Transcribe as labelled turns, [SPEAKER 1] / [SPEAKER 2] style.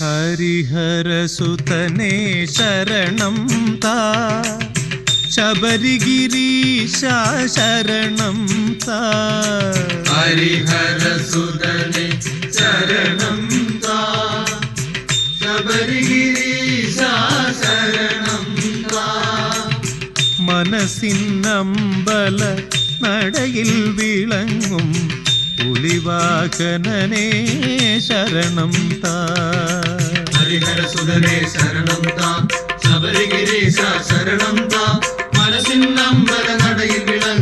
[SPEAKER 1] ഹരിഹരസുതനേ ശരണം താ, ശബരിഗിരീശ ശരണം താ.
[SPEAKER 2] ഹരിഹരസുതനേ ശരണം താ, ശബരിഗിരീശ ശരണം താ.
[SPEAKER 1] മനസ്സിന്നമ്പല നടയിൽ വിളങ്ങും പുലിവാഹനനേ ശരണം താ.
[SPEAKER 2] ഹരിഹരസുതനേ ശരണം താ, ശബരിഗിരീശ ശരണം താ. മനസ്സിന്നമ്പല നടയിൽ വിളങ്ങും